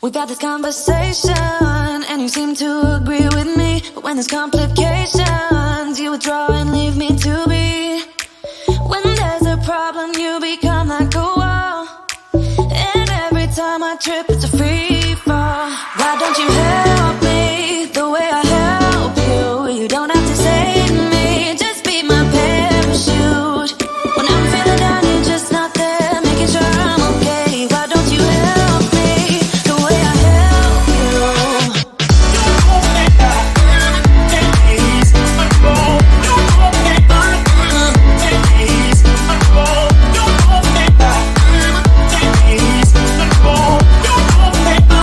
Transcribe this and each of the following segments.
We've had this conversation, and you seem to agree with me. But when there's complications, you withdraw and leave me to be. When there's a problem, you become like a wall, and every time I trip, it's a free fall. Why don't you help me the way I help you? You don't have to save me, just be my parachute. When I'm feeling down, you're just not there, making sure I'm okay. Why don't you help me the way I help you? Don't hold me back, please. Don't hold me back, please. Don't hold me back, please. Don't hold me back.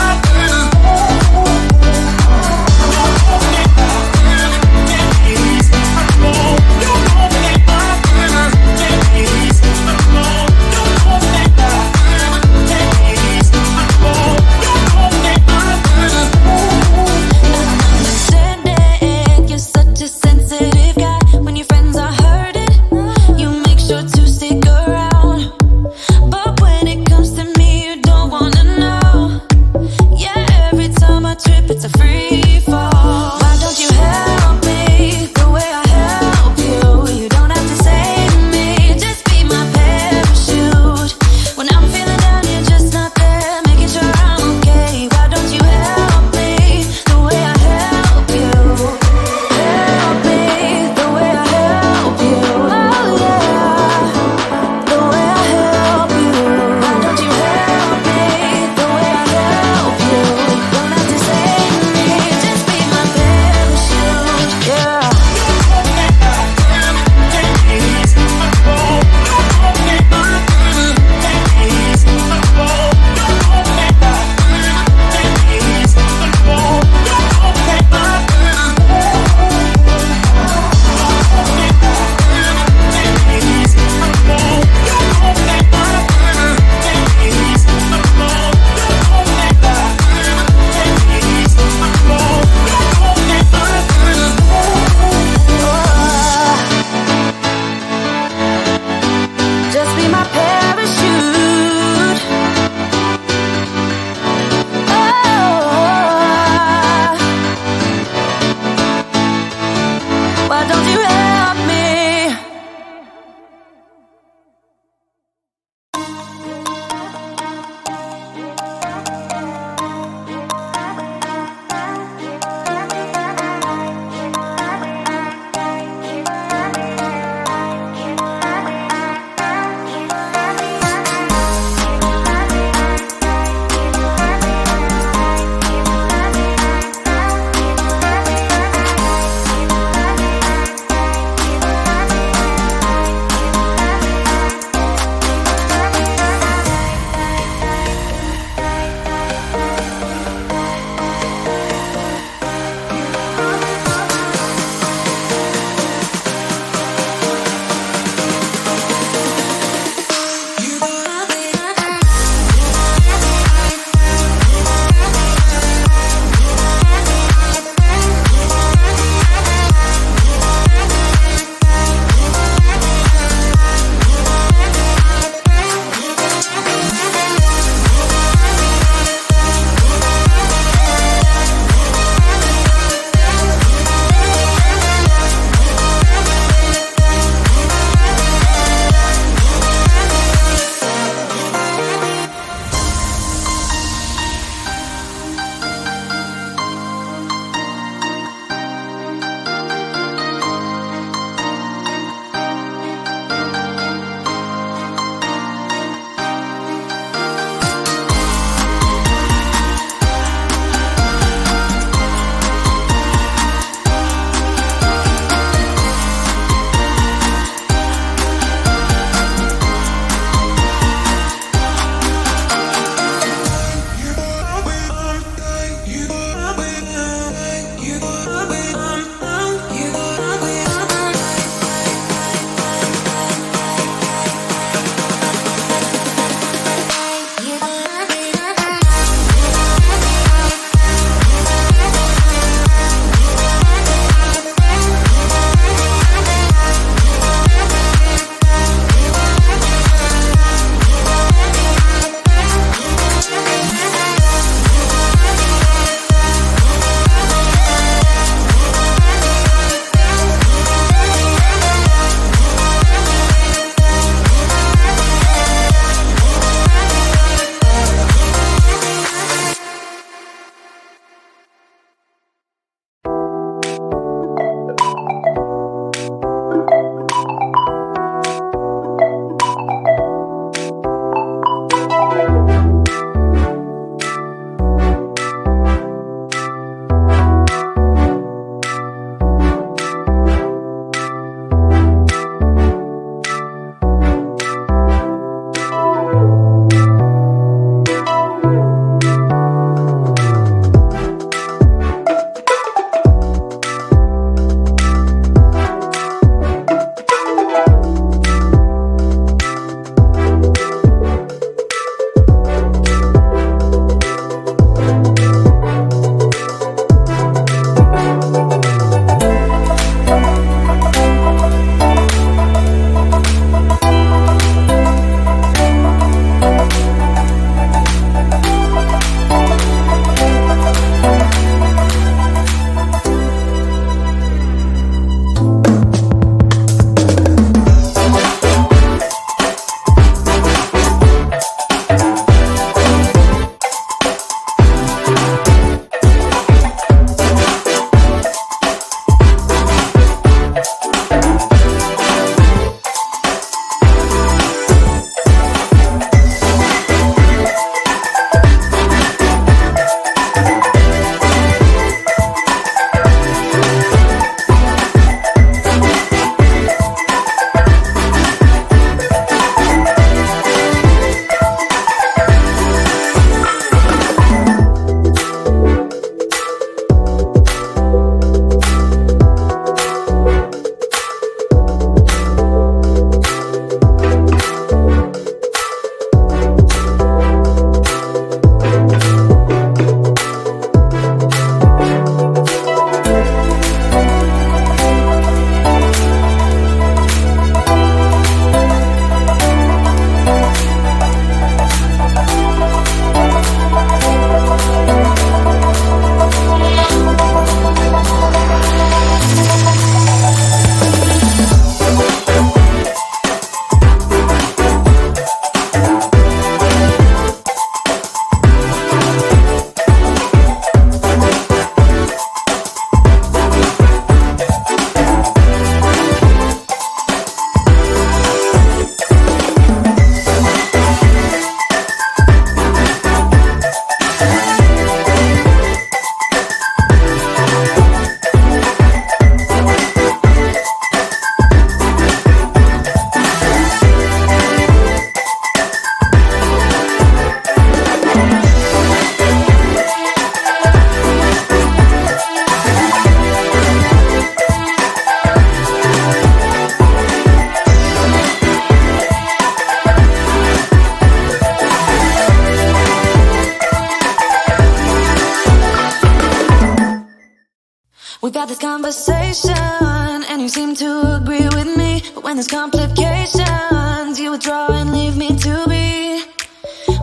We've had this conversation, and you seem to agree with me. But when there's complications, you withdraw and leave me to be.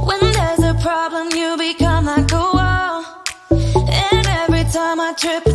When there's a problem, you become like a wall. And every time I trip